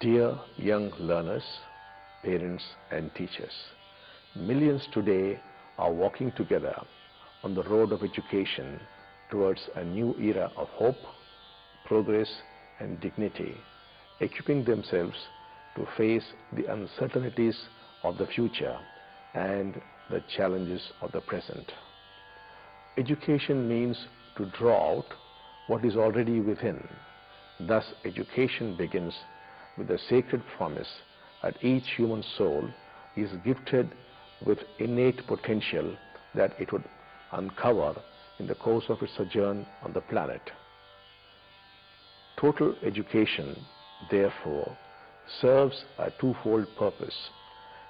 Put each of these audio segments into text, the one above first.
Dear young learners, parents and teachers, millions today are walking together on the road of education towards a new era of hope, progress and dignity, equipping themselves to face the uncertainties of the future and the challenges of the present. Education means to draw out what is already within. Thus, education begins with the sacred promise that each human soul is gifted with innate potential that it would uncover in the course of its sojourn on the planet. Total education, therefore, serves a twofold purpose.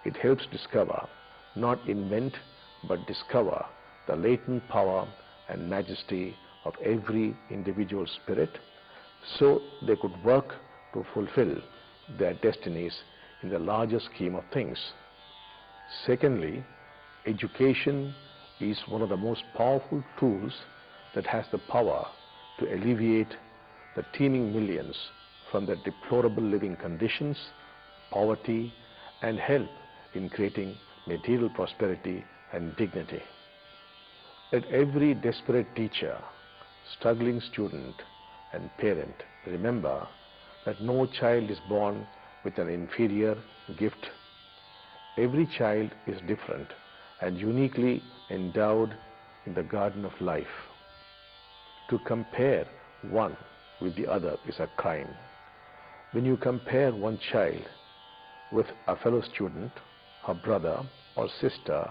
It helps discover, not invent, but discover the latent power and majesty of every individual spirit, so they could work to fulfill their destinies in the larger scheme of things. Secondly, education is one of the most powerful tools that has the power to alleviate the teeming millions from their deplorable living conditions, poverty, and help in creating material prosperity and dignity. Let every desperate teacher, struggling student, and parent remember that no child is born with an inferior gift. Every child is different and uniquely endowed in the garden of life. To compare one with the other is a crime. When you compare one child with a fellow student, her brother or sister,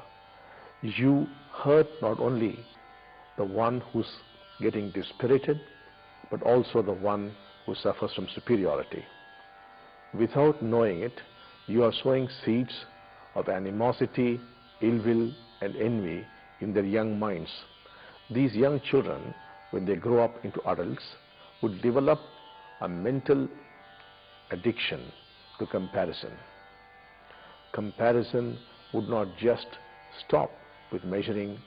you hurt not only the one who's getting dispirited, but also the one who suffers from superiority. Without knowing it, you are sowing seeds of animosity, ill will, and envy in their young minds. These young children, when they grow up into adults, would develop a mental addiction to comparison. Comparison would not just stop with measuring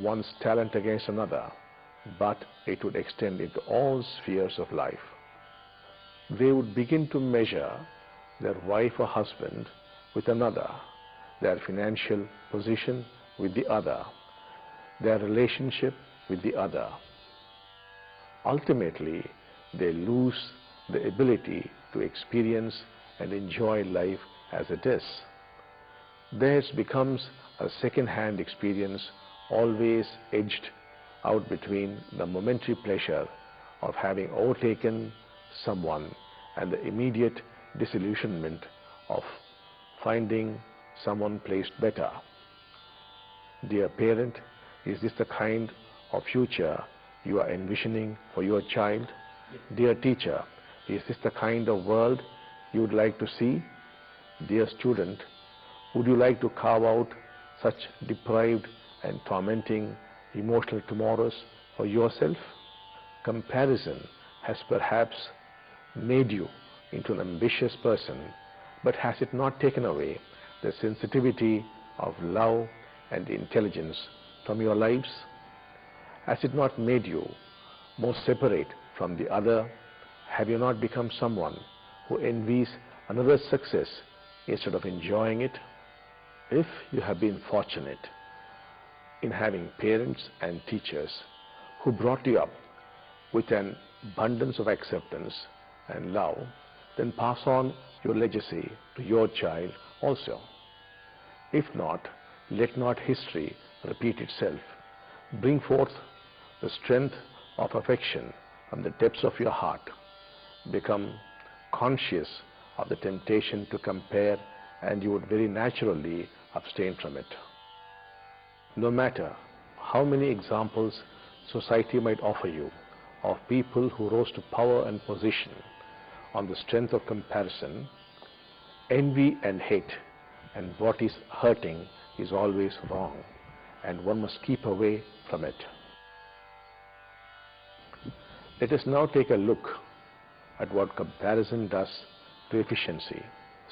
one's talent against another, but it would extend into all spheres of life. They would begin to measure their wife or husband with another, their financial position with the other, their relationship with the other. Ultimately, they lose the ability to experience and enjoy life as it is. Theirs becomes a second-hand experience, always edged out between the momentary pleasure of having overtaken someone and the immediate disillusionment of finding someone placed better. Dear parent, is this the kind of future you are envisioning for your child? Dear teacher, is this the kind of world you would like to see? Dear student, would you like to carve out such deprived and tormenting emotional tomorrows for yourself? Comparison has perhaps made you into an ambitious person, but has it not taken away the sensitivity of love and intelligence from your lives? Has it not made you more separate from the other? Have you not become someone who envies another's success instead of enjoying it? If you have been fortunate in having parents and teachers who brought you up with an abundance of acceptance and love, then pass on your legacy to your child also. If not, let not history repeat itself. Bring forth the strength of affection from the depths of your heart. Become conscious of the temptation to compare, and you would very naturally abstain from it. No matter how many examples society might offer you of people who rose to power and position on the strength of comparison, envy and hate and what is hurting is always wrong, and one must keep away from it. Let us now take a look at what comparison does to efficiency.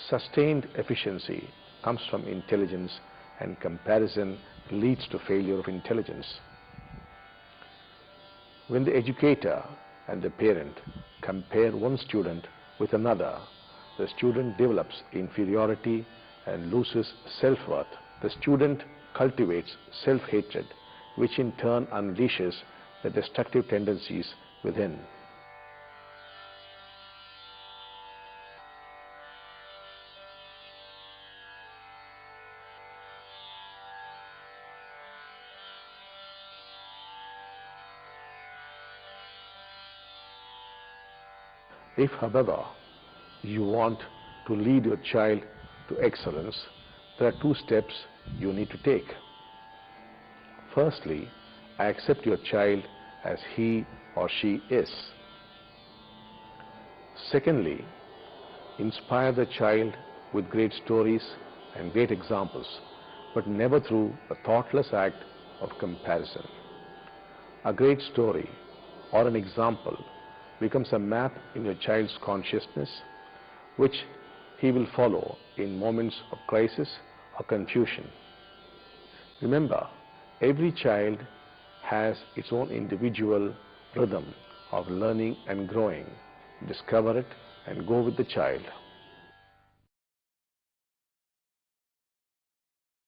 Sustained efficiency comes from intelligence, and comparison leads to failure of intelligence. When the educator and the parent compare one student with another, the student develops inferiority and loses self-worth. The student cultivates self-hatred, which in turn unleashes the destructive tendencies within. If, however, you want to lead your child to excellence, there are 2 steps you need to take. Firstly, accept your child as he or she is. Secondly, inspire the child with great stories and great examples, but never through a thoughtless act of comparison. A great story or an example becomes a map in your child's consciousness, which he will follow in moments of crisis or confusion. Remember, every child has its own individual rhythm of learning and growing. Discover it and go with the child.